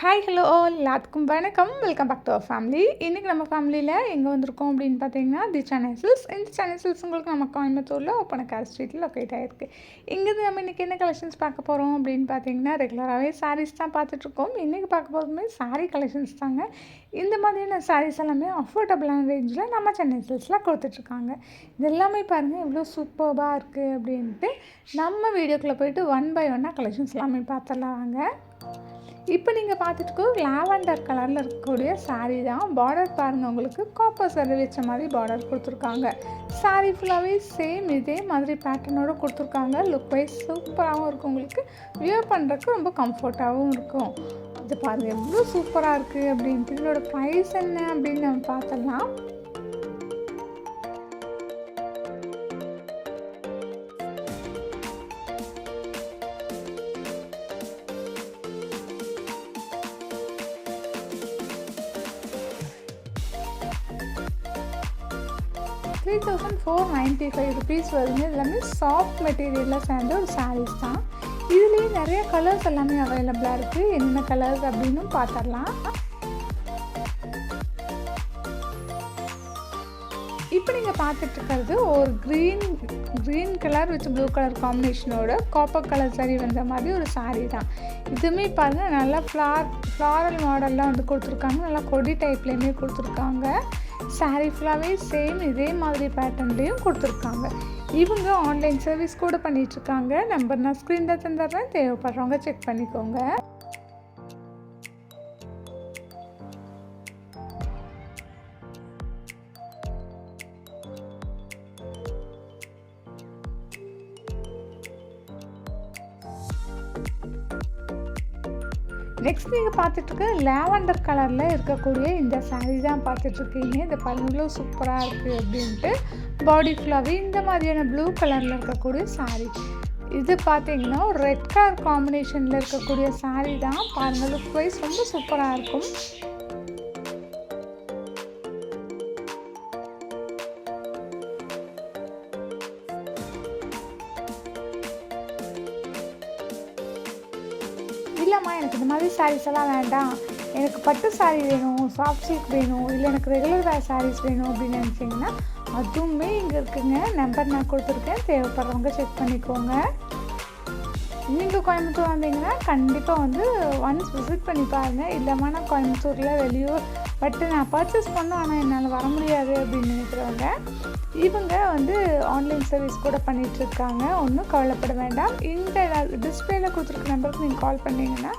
Hi hello all எல்லாத்துக்கும் வணக்கம். Welcome back to our family. இன்றைக்கி நம்ம ஃபேமிலியில் எங்கே வந்திருக்கோம் அப்படின்னு பார்த்தீங்கன்னா தி சென்னை சில்க்ஸ். இந்த சென்னை சில்க்ஸ் உங்களுக்கு நம்ம கோயம்புத்தூரில் ஒப்பனக்கார ஸ்ட்ரீட்டில் லொக்கேட் ஆகிருக்கு. இங்கேருந்து நம்ம இன்றைக்கி என்ன கலெக்ஷன்ஸ் பார்க்க போகிறோம் அப்படின்னு பார்த்தீங்கன்னா ரெகுலராகவே சாரீஸ் தான் பார்த்துட்ருக்கோம். இன்றைக்கி பார்க்க போகிறதுமே சாரீ கலெக்ஷன்ஸ் தாங்க. இந்த மாதிரியான சாரீஸ் எல்லாமே அஃபோர்டபுளான ரேஞ்சில் நம்ம சென்னை சில்க்ஸில் கொடுத்துட்ருக்காங்க. இது எல்லாமே பாருங்கள் எவ்வளோ சூப்பர்பாக இருக்குது அப்படின்ட்டு. நம்ம வீடியோக்குள்ளே போயிட்டு ஒன் பை ஒன்னாக கலெக்ஷன்ஸ் எல்லாமே பார்த்துடலாம் வாங்க. இப்போ நீங்கள் பார்த்துட்டு லாவெண்டர் கலரில் இருக்கக்கூடிய சாரீ தான். பார்டர் பாருங்கள், உங்களுக்கு காப்பர் சரி வச்ச மாதிரி பார்டர் கொடுத்துருக்காங்க. சாரீ ஃபுல்லாகவே சேம் இதே மாதிரி பேட்டர்னோடு கொடுத்துருக்காங்க. லுக் வைஸ் சூப்பராகவும் இருக்கும், உங்களுக்கு வியர் பண்ணுறதுக்கு ரொம்ப கம்ஃபர்ட்டாகவும் இருக்கும். இது பாருங்கள் எவ்வளோ சூப்பராக இருக்குது அப்படின்ட்டு. இதோட ப்ரைஸ் என்ன அப்படின்னு நம்ம பார்த்துடலாம். ₹3,495 வருங்க. எல்லாமே சாஃப்ட் மெட்டீரியலில் சேர்ந்த ஒரு சாரீஸ் தான். இதுலேயே நிறைய கலர்ஸ் எல்லாமே அவைலபிளாக இருக்குது. என்னென்ன கலர்ஸ் அப்படின்னு பார்த்துடலாம். இப்போ நீங்கள் பார்த்துட்ருக்கிறது ஒரு green colour with blue colour காம்பினேஷனோட காப்பர் கலர் சரி வந்த மாதிரி ஒரு சாரீ தான். இதுவுமே பாருங்கள் நல்லா ஃப்ளாரல் மாடல்லாம் வந்து கொடுத்துருக்காங்க. நல்லா கொடி டைப்லேயுமே கொடுத்துருக்காங்க. சாரீ ஃபுல்லாகவே சேம் இதே மாதிரி பேட்டர்ன்லேயும் கொடுத்துருக்காங்க. இவங்க ஆன்லைன் சர்வீஸ் கூட பண்ணிகிட்ருக்காங்க. நம்பர் நான் ஸ்க்ரீனில் தந்துடுறேன், தேவைப்படுறவங்க செக் பண்ணிக்கோங்க. நெக்ஸ்ட் நீங்கள் பார்த்துட்ருக்க லாவெண்டர் கலரில் இருக்கக்கூடிய இந்த சாரீ தான் பார்த்துட்ருக்கீங்க. இந்த பல்லுங்களோ சூப்பராக இருக்குது அப்படின்ட்டு. பாடி ஃபுல்லாகவே இந்த மாதிரியான ப்ளூ கலரில் இருக்கக்கூடிய சாரீ. இது பார்த்தீங்கன்னா ஒரு ரெட் கலர் காம்பினேஷனில் இருக்கக்கூடிய சாரீ தான். பாருங்கள் லுக் வைஸ் ரொம்ப சூப்பராக இருக்கும். இல்லைம்மா எனக்கு இந்த மாதிரி சாரீஸ் எல்லாம் வேண்டாம், எனக்கு பட்டு சாரீ வேணும், சாஃப்ட் சில்க் வேணும், இல்லை எனக்கு ரெகுலர் வேர் சாரீஸ் வேணும் அப்படின்னு நினச்சிங்கன்னா அதுவுமே இங்கே இருக்குங்க. நம்பர் நான் கொடுத்துருக்கேன், தேவைப்படுறவங்க செக் பண்ணிக்கோங்க. நீங்கள் கோயம்புத்தூர் வந்தீங்கன்னா கண்டிப்பாக வந்து ஒன்ஸ் விசிட் பண்ணி பாருங்கள். இல்லைம்மா நான் கோயம்புத்தூரில் வெளியூர் பட்டு நான் பர்ச்சேஸ் பண்ணோம் ஆனால் என்னால் வர முடியாது அப்படின்னு நினைக்கிறவங்க இவங்க வந்து ஆன்லைன் சர்வீஸ் கூட பண்ணிகிட்ருக்காங்க. ஒன்றும் கவலைப்பட வேண்டாம். இந்த டிஸ்பிளேயில் கொடுத்துருக்க நம்பருக்கு நீங்கள் கால் பண்ணிங்கன்னா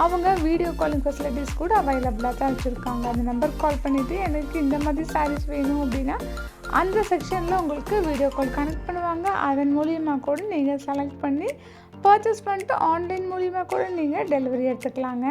அவங்க வீடியோ காலிங் ஃபெசிலிட்டிஸ் கூட அவைலபிளாக தான் வச்சுருக்காங்க. அந்த நம்பருக்கு கால் பண்ணிவிட்டு எனக்கு இந்த மாதிரி சாரீஸ் வேணும் அப்படின்னா அந்த செக்ஷனில் உங்களுக்கு வீடியோ கால் கனெக்ட் பண்ணுவாங்க. அதன் மூலியமாக கூட நீங்கள் செலக்ட் பண்ணி பர்ச்சேஸ் பண்ணிட்டு ஆன்லைன் மூலியமாக கூட நீங்கள் டெலிவரி எடுத்துக்கலாங்க.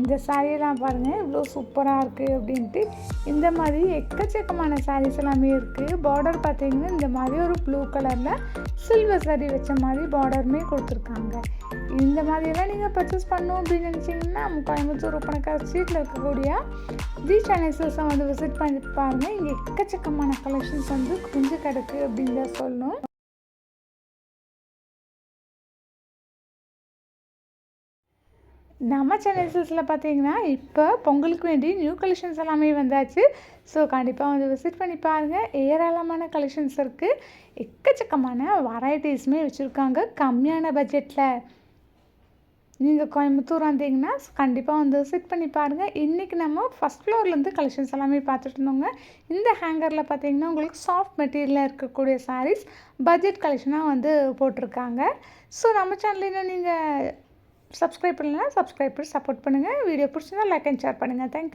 இந்த சாரியெல்லாம் பாருங்கள் இவ்வளோ சூப்பராக இருக்குது அப்படின்ட்டு. இந்த மாதிரி எக்கச்சக்கமான சாரீஸ் எல்லாமே இருக்குது. பார்டர் பார்த்திங்கன்னா இந்த மாதிரி ஒரு ப்ளூ கலரில் சில்வர் சாரி வச்ச மாதிரி பார்டருமே கொடுத்துருக்காங்க. இந்த மாதிரியெல்லாம் நீங்கள் பர்ச்சேஸ் பண்ணணும் அப்படின்னு நினச்சிங்கன்னா நம்ம கோயம்புத்தூர் ஒப்பனக்கார ஸ்ட்ரீட்டில் இருக்கக்கூடிய தி சென்னை சில்க்ஸை வந்து விசிட் பண்ணி பாருங்கள். இங்கே எக்கச்சக்கமான கலெக்ஷன்ஸ் வந்து குஞ்சு கிடக்கு அப்படின்னு தான் சொல்லணும். நம்ம சென்னை சில்க்ஸில் பார்த்தீங்கன்னா இப்போ பொங்கலுக்கு வேண்டி நியூ கலெக்ஷன்ஸ் எல்லாமே வந்தாச்சு. ஸோ கண்டிப்பாக வந்து விசிட் பண்ணி பாருங்கள். ஏராளமான கலெக்ஷன்ஸ் இருக்குது. எக்கச்சக்கமான வெரைட்டிஸுமே வச்சுருக்காங்க கம்மியான பட்ஜெட்டில். நீங்கள் கோயம்புத்தூர் வந்தீங்கன்னா கண்டிப்பாக வந்து விசிட் பண்ணி பாருங்கள். இன்றைக்கி நம்ம ஃபஸ்ட் ஃப்ளோர்லேருந்து கலெக்ஷன்ஸ் எல்லாமே பார்த்துட்டு இருந்தோங்க. இந்த ஹேங்கரில் பார்த்தீங்கன்னா உங்களுக்கு சாஃப்ட் மெட்டீரியலில் இருக்கக்கூடிய சாரீஸ் பட்ஜெட் கலெக்ஷனாக வந்து போட்டிருக்காங்க. ஸோ நம்ம சேனலில் இன்னும் நீங்கள் சப்ஸ்கிரைப் பண்ணலைன்னா சப்ஸ்கிரைப் பண்ணி சப்போர்ட் பண்ணுங்கள். வீடியோ பிடிச்சிருந்தா லைக் அண்ட் ஷேர் பண்ணுங்கள். தேங்க்யூ.